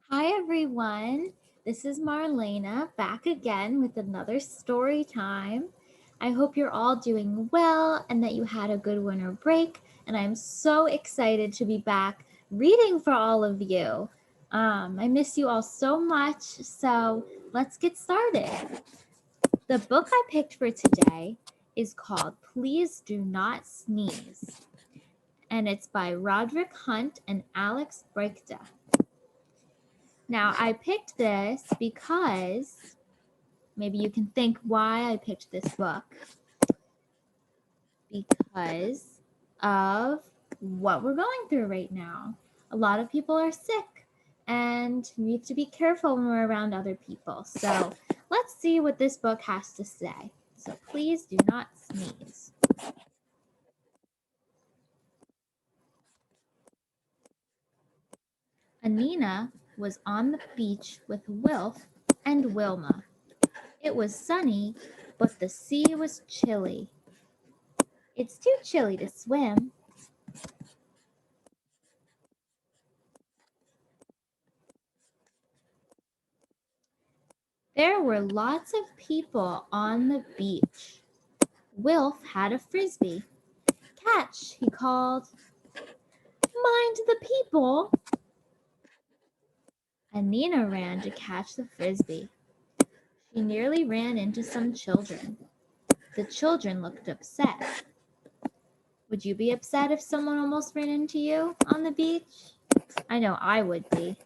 Hi everyone, this is Marlena back again with another story time. I hope you're all doing well and that you had a good winter break, and I'm so excited to be back reading for all of you. I miss you all so much, so let's get started. The book I picked for today is called Please Do Not Sneeze, and it's by Roderick Hunt and Alex Breichte. Now, I picked this because maybe you can think why I picked this book. Because of what we're going through right now. A lot of people are sick, and we need to be careful when we're around other people. So, let's see what this book has to say. So, please do not sneeze. Anina was on the beach with Wilf and Wilma. It was sunny, but the sea was chilly. It's too chilly to swim. There were lots of people on the beach. Wilf had a frisbee. Catch, he called. Mind the people. Anina ran to catch the frisbee. She nearly ran into some children. The children looked upset. Would you be upset if someone almost ran into you on the beach? I know I would be.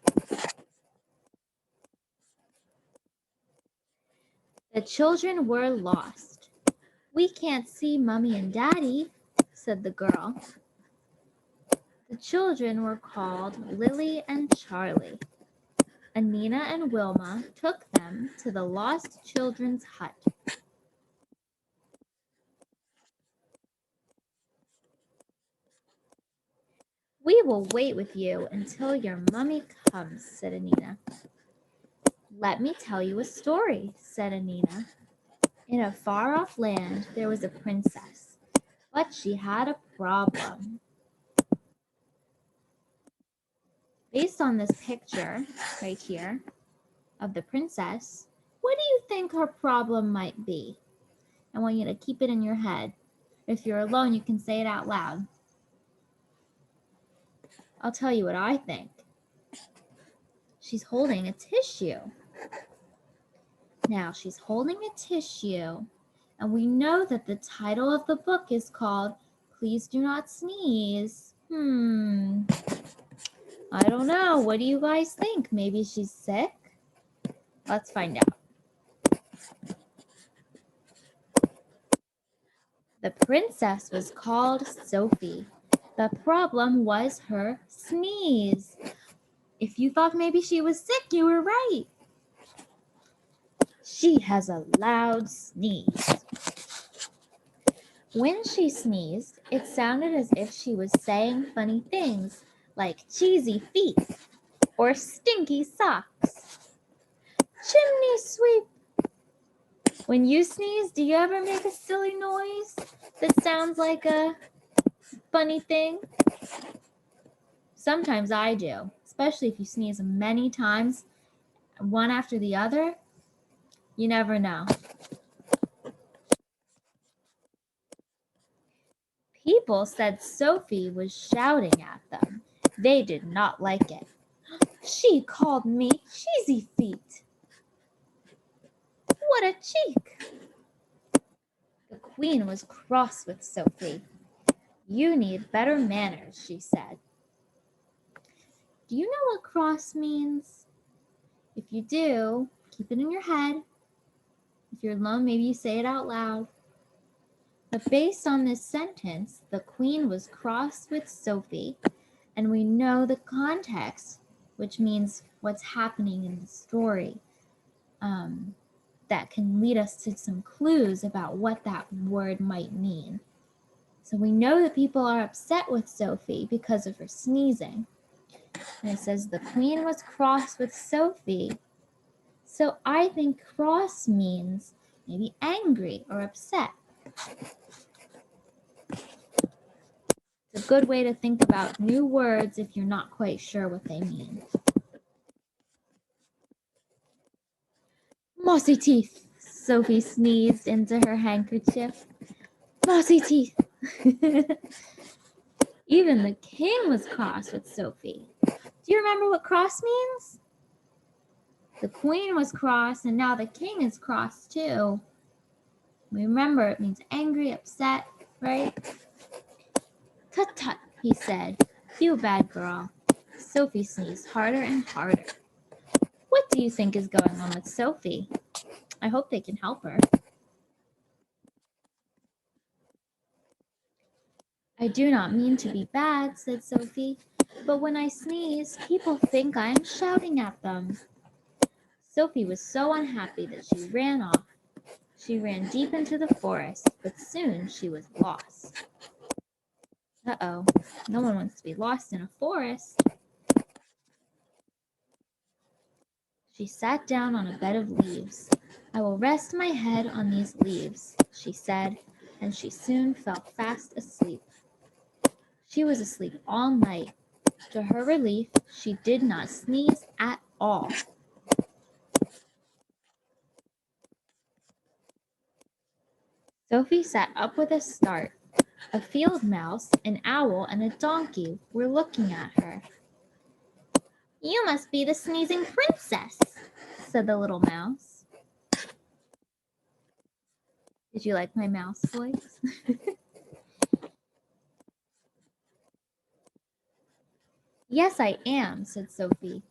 The children were lost. We can't see Mummy and Daddy, said the girl. The children were called Lily and Charlie. Anina and Wilma took them to the lost children's hut. We will wait with you until your mummy comes, said Anina. Let me tell you a story, said Anina. In a far-off land there was a princess, but she had a problem. Based on this picture right here of the princess, what do you think her problem might be? I want you to keep it in your head. If you're alone, you can say it out loud. I'll tell you what I think. She's holding a tissue. Now, she's holding a tissue, and we know that the title of the book is called Please Do Not Sneeze. I don't know. What do you guys think? Maybe she's sick? Let's find out. The princess was called Sophie. The problem was her sneeze. If you thought maybe she was sick, you were right. She has a loud sneeze. When she sneezed, it sounded as if she was saying funny things like cheesy feet or stinky socks. Chimney sweep. When you sneeze, do you ever make a silly noise that sounds like a funny thing? Sometimes I do, especially if you sneeze many times, one after the other. You never know. People said Sophie was shouting at them. They did not like it. She called me cheesy feet. What a cheek! The queen was cross with Sophie. You need better manners, she said. Do you know what cross means? If you do, keep it in your head. If you're alone, maybe you say it out loud. But based on this sentence, the queen was cross with Sophie, and we know the context, which means what's happening in the story. That can lead us to some clues about what that word might mean. So we know that people are upset with Sophie because of her sneezing. And it says the queen was cross with Sophie. So I think cross means maybe angry or upset. It's a good way to think about new words if you're not quite sure what they mean. Mossy teeth. Sophie sneezed into her handkerchief. Mossy teeth. Even the king was cross with Sophie. Do you remember what cross means? The queen was cross, and now the king is cross too. Remember, it means angry, upset, right? Tut tut, he said. You bad girl. Sophie sneezed harder and harder. What do you think is going on with Sophie? I hope they can help her. I do not mean to be bad, said Sophie, but when I sneeze, people think I am shouting at them. Sophie was so unhappy that she ran off. She ran deep into the forest, but soon she was lost. Uh-oh, no one wants to be lost in a forest. She sat down on a bed of leaves. I will rest my head on these leaves, she said, and she soon fell fast asleep. She was asleep all night. To her relief, she did not sneeze at all. Sophie sat up with a start. A field mouse, an owl, and a donkey were looking at her. You must be the sneezing princess, said the little mouse. Did you like my mouse voice? Yes, I am, said Sophie.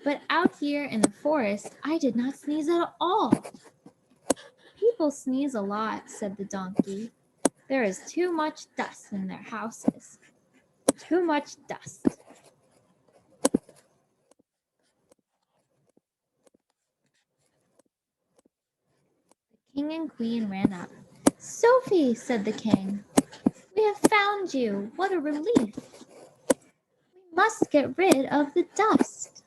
But out here in the forest, I did not sneeze at all. People sneeze a lot, said the donkey. There is too much dust in their houses. Too much dust. The king and queen ran up. Sophie, said the king, we have found you. What a relief. We must get rid of the dust.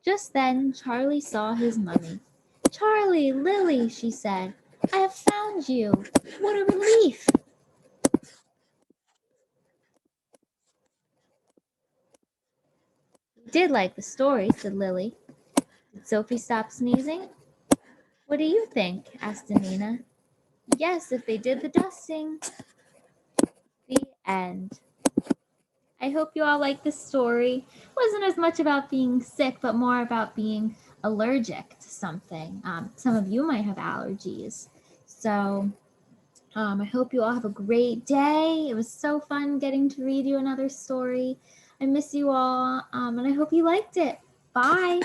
Just then, Charlie saw his mummy. Charlie, Lily, she said, I have found you. What a relief. You did like the story, said Lily. Did Sophie stop sneezing? What do you think? Asked Anina. Yes, if they did the dusting. The end. I hope you all like this story. It wasn't as much about being sick, but more about being allergic to something. Some of you might have allergies. So I hope you all have a great day. It was so fun getting to read you another story. I miss you all, and I hope you liked it. Bye.